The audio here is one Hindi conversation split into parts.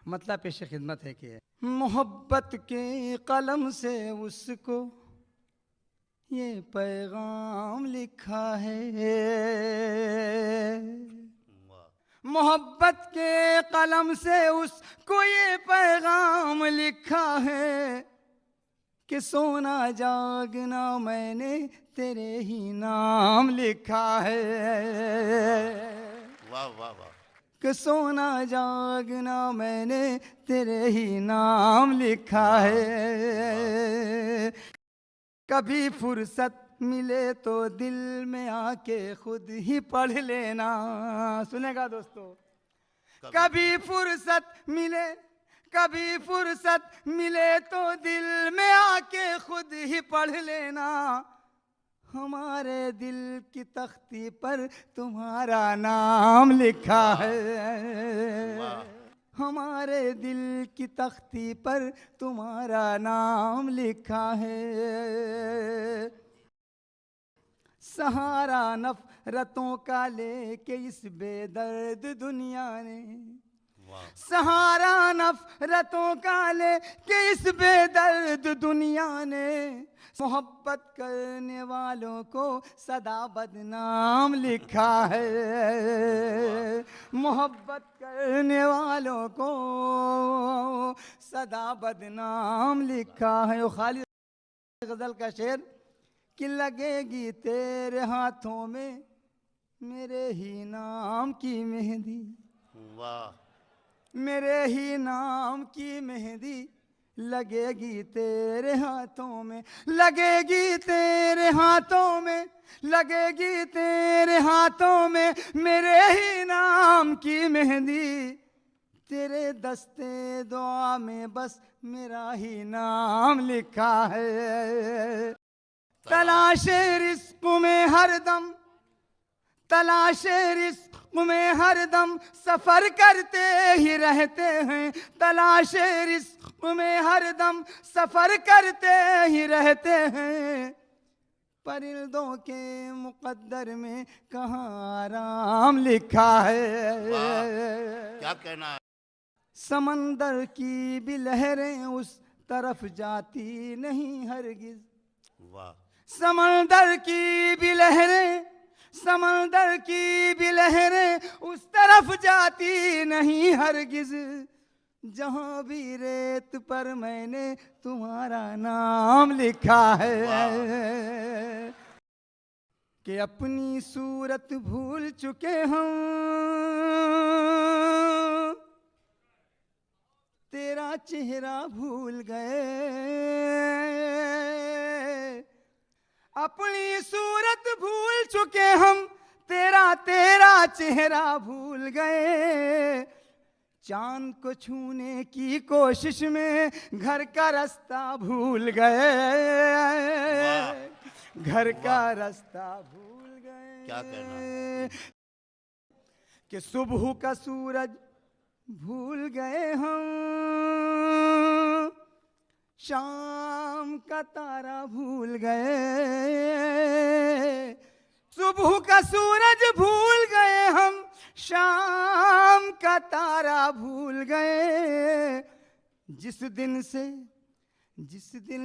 मतलब पेश खिदमत है कि मोहब्बत के कलम से उसको ये पैगाम लिखा है, मोहब्बत के कलम से उसको ये पैगाम लिखा है कि सोना जागना मैंने तेरे ही नाम लिखा है। वाह वाह वाह। कि सोना जागना मैंने तेरे ही नाम लिखा है। कभी फुर्सत मिले तो दिल में आके खुद ही पढ़ लेना। सुनेगा दोस्तों, कभी फुर्सत मिले, कभी फुर्सत मिले तो दिल में आके खुद ही पढ़ लेना। हमारे दिल की तख्ती पर तुम्हारा नाम लिखा है, हमारे दिल की तख्ती पर तुम्हारा नाम लिखा है। सहारा नफरतों का लेके इस बेदर्द दुनिया ने, सहारा नफरतों का लेके इस बेदर्द दुनिया ने मोहब्बत करने वालों को सदा बदनाम लिखा है, मोहब्बत करने वालों को सदा बदनाम लिखा है। खालिद गजल का शेर कि लगेगी तेरे हाथों में मेरे ही नाम की मेहंदी, वाह, मेरे ही नाम की मेहंदी लगेगी तेरे हाथों में, लगेगी तेरे हाथों में, लगेगी तेरे हाथों में मेरे ही नाम की मेहंदी। तेरे दस्ते दुआ में बस मेरा ही नाम लिखा है। तलाशे रिस्क में हरदम, तलाशे रिस्क में हरदम सफर करते ही रहते हैं, तलाशे रिस्क में हरदम सफर करते ही रहते हैं। परिंदों के मुकद्दर में कहाँ आराम लिखा है। क्या कहना है। समंदर की भी लहरें उस तरफ जाती नहीं हरगिज, वाह, समंदर की भी लहरें, समंदर की भी लहरें उस तरफ जाती नहीं हरगिज। जहां भी रेत पर मैंने तुम्हारा नाम लिखा है कि अपनी सूरत भूल चुके हम, तेरा चेहरा भूल गए, अपनी सूरत भूल चुके हम, तेरा तेरा चेहरा भूल गए। चांद को छूने की कोशिश में घर का रास्ता भूल गए, घर का रास्ता भूल गए। क्या कहना कि सुबह का सूरज भूल गए हम, शाम का तारा भूल गए, सुबह का सूरज भूल गए हम, शाम का तारा भूल गए। जिस दिन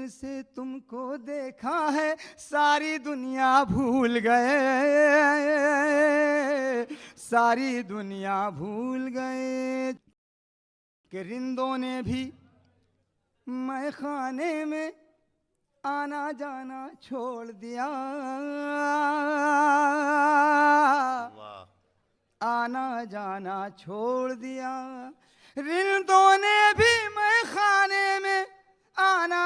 से तुमको देखा है सारी दुनिया भूल गए, सारी दुनिया भूल गए। कि रिंदों ने भी मैं खाने में आना जाना छोड़ दिया, आना जाना छोड़ दिया। रिंदों ने भी मैं खाने में आना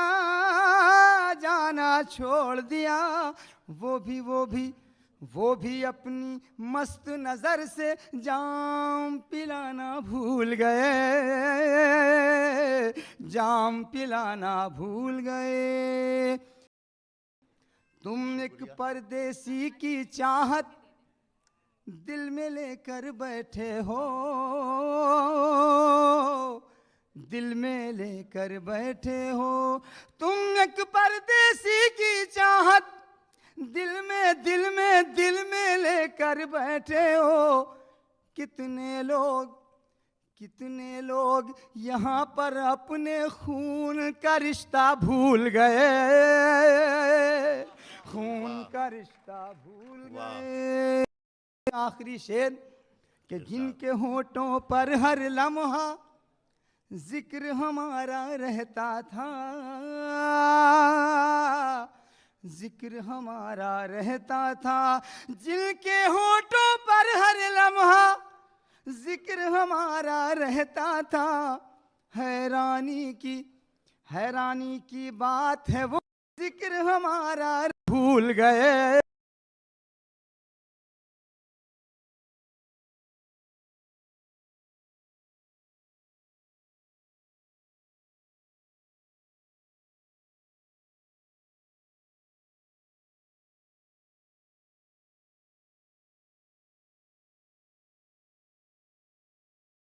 जाना छोड़ दिया। वो भी अपनी मस्त नजर से जाम पिलाना भूल गए, जाम पिलाना भूल गए। तुम एक परदेसी की चाहत दिल में लेकर बैठे हो, दिल में लेकर बैठे हो। तुम एक परदेसी की चाहत दिल में लेकर बैठे हो। कितने कितने लोग यहाँ पर अपने खून का रिश्ता भूल गए, खून का रिश्ता भूल गए। आखिरी शेर कि जिनके होठों पर हर लम्हा जिक्र हमारा रहता था, जिक्र हमारा रहता था, जिनके होठों पर हर लम्हा जिक्र हमारा रहता था। हैरानी की बात है वो जिक्र हमारा भूल गए।